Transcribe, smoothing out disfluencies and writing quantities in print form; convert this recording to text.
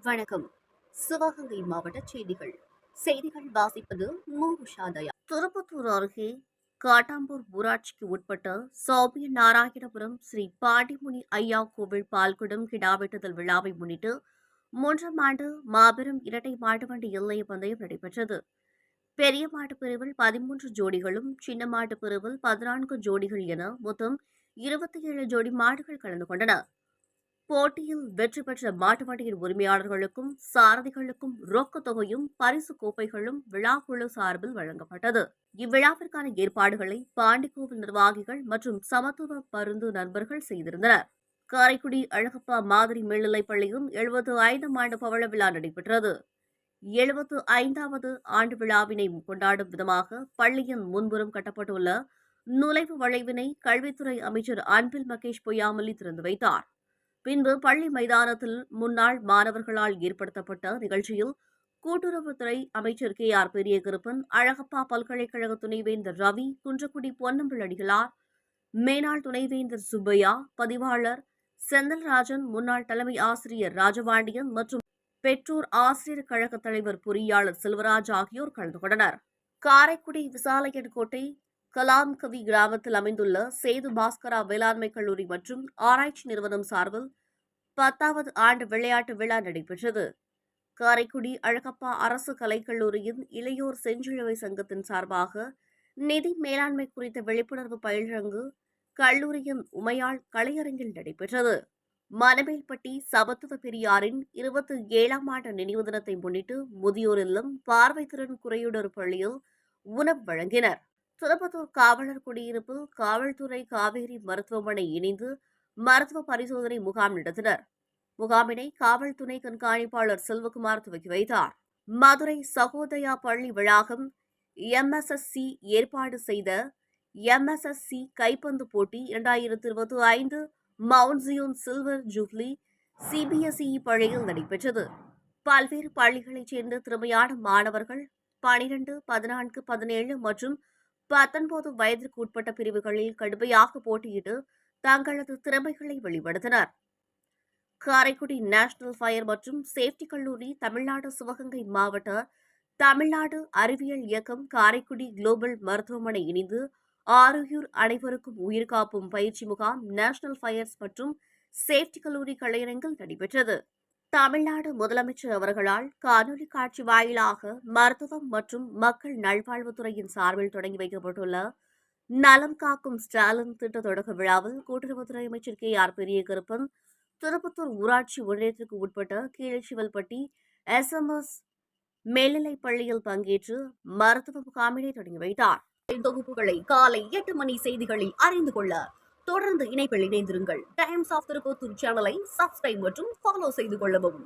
வணக்கம். சிவகங்கை மாவட்ட செய்திகள். செய்திகள் வாசிப்பது மூஷாதயா. திருப்பத்தூர் அருகே காட்டாம்பூர் ஊராட்சிக்கு உட்பட்ட சௌபிய நாராயணபுரம் ஸ்ரீ பாண்டிமுனி ஐயா கோவில் பால்குடம் கிடாவெட்டுதல் விழாவை முன்னிட்டு 3ஆம் ஆண்டு மாபெரும் இரட்டை மாட்டுவண்டி எல்லை பந்தயம் நடைபெற்றது. பெரிய மாட்டு பிரிவில் 13 ஜோடிகளும், சின்ன மாட்டு பிரிவில் 14 ஜோடிகள் என மொத்தம் 27 ஜோடி மாடுகள் கலந்து கொண்டன. போட்டியில் வெற்றி பெற்ற மாட்டு வண்டியின் உரிமையாளர்களுக்கும் சாரதிகளுக்கும் ரொக்க தொகையும் பரிசு கோப்பைகளும் விழாக்குழு சார்பில் வழங்கப்பட்டது. இவ்விழாவிற்கான ஏற்பாடுகளை பாண்டிக்கோவில் நிர்வாகிகள் மற்றும் சமத்துவ பருந்து நண்பர்கள் செய்திருந்தனர். காரைக்குடி அழகப்பா மாதிரி மேல்நிலைப் பள்ளியும் 75ஆம் ஆண்டு பவள விழா நடைபெற்றது. 75வது ஆண்டு விழாவினை கொண்டாடும் விதமாக பள்ளியின் முன்புறம் கட்டப்பட்டுள்ள நுழைவு வளைவினை கல்வித்துறை அமைச்சர் அன்பில் மகேஷ் பொய்யாமொழி திறந்து வைத்தார். பின்பு பள்ளி மைதானத்தில் முன்னாள் மாணவர்களால் ஏற்படுத்தப்பட்ட நிகழ்ச்சியில் கூட்டுறவுத்துறை அமைச்சர் கே.ஆர். பெரியகருப்பன், அழகப்பா பல்கலைக்கழக துணைவேந்தர் ரவி, குன்றக்குடி பொன்னம்பல அடிகளார், மேனாள் துணைவேந்தர் சுப்பையா, பதிவாளர் செந்தில்ராஜன், முன்னாள் தலைமை ஆசிரியர் ராஜபாண்டியன் மற்றும் பெற்றோர் ஆசிரியர் கழக தலைவர் பொறியாளர் செல்வராஜ் ஆகியோர் கலந்து கொண்டனர். காரைக்குடி விசாலையன் கோட்டை கலாம்கவி கிராமத்தில் அமைந்துள்ள சேது பாஸ்கரா வேளாண்மை கல்லூரி மற்றும் ஆராய்ச்சி நிறுவனம் சார்பில் 10வது ஆண்டு விளையாட்டு விழா நடைபெற்றது. காரைக்குடி அழகப்பா அரசு கலைக்கல்லூரியின் இளையோர் செஞ்சிலுவை சங்கத்தின் சார்பாக நிதி மேலாண்மை குறித்த விழிப்புணர்வு பயிலரங்கு கல்லூரியின் உமையாள் கலையரங்கில் நடைபெற்றது. மணமேல்பட்டி சமத்துவ பெரியாரின் 27ஆம் ஆண்டு நினைவு தினத்தை முன்னிட்டு முதியோர் இல்லம், பார்வைத்திறன் குறையுடர் பள்ளியில் உணவு வழங்கினர். திருப்பத்தூர் காவலர் குடியிருப்பில் காவல்துறை காவேரி மருத்துவமனை இணைந்து மருத்துவ பரிசோதனை முகாம் நடத்தினர். முகாமினை காவல் துணை கண்காணிப்பாளர் செல்வகுமார் துவக்கி வைத்தார். மதுரை சகோதயா பள்ளி வளாகம் MSSC ஏற்பாடு செய்த MSSC கைப்பந்து போட்டி 2025 mount Zion silver jubilee CBSE பள்ளியில் நடைபெற்றது. பல்வேறு பள்ளிகளைச் சேர்ந்த திறமையான மாணவர்கள் 12, 14, 17 மற்றும் 19 வயதிற்கு உட்பட்ட பிரிவுகளில் கடுமையாக போட்டியிட்டு தங்களது திறமைகளை வெளிப்படுத்தினர். காரைக்குடி நேஷனல் ஃபயர் மற்றும் சேஃப்டி கல்லூரி, தமிழ்நாடு சிவகங்கை மாவட்ட தமிழ்நாடு அறிவியல் இயக்கம், காரைக்குடி குளோபல் மருத்துவமனை இணைந்து ஆரோக்கியூர் அனைவருக்கும் உயிர்காப்பும் பயிற்சி முகாம் நேஷனல் ஃபயர்ஸ் மற்றும் சேஃப்டி கல்லூரி கலையரங்கில் நடைபெற்றது. தமிழ்நாடு முதலமைச்சர் அவர்களால் காணொலி காட்சி வாயிலாக மருத்துவம் மற்றும் மக்கள் நல்வாழ்வுத்துறையின் சார்பில் தொடங்கி வைக்கப்பட்டுள்ள நலம் காக்கும் ஸ்டாலின் திட்ட தொடக்க விழாவில் கூட்டுறவுத்துறை அமைச்சர் கே.ஆர். பெரியகருப்பன் திருப்பத்தூர் ஊராட்சி ஒன்றியத்திற்கு உட்பட்ட கீழச்சிவல்பட்டி SMS மேல்நிலைப் பள்ளியில் பங்கேற்று மருத்துவ முகாமினை தொடங்கி வைத்தார். தொகுப்புகளை காலை 8 மணி செய்திகளில் அறிந்து கொள்ள தொடர்ந்து இணைப்பில் இணைந்திருங்கள். டைம்ஸ் ஆஃப் திருப்பத்தூர் சேனலை சப்ஸ்கிரைப் மற்றும் ஃபாலோ செய்து கொள்ளவும்.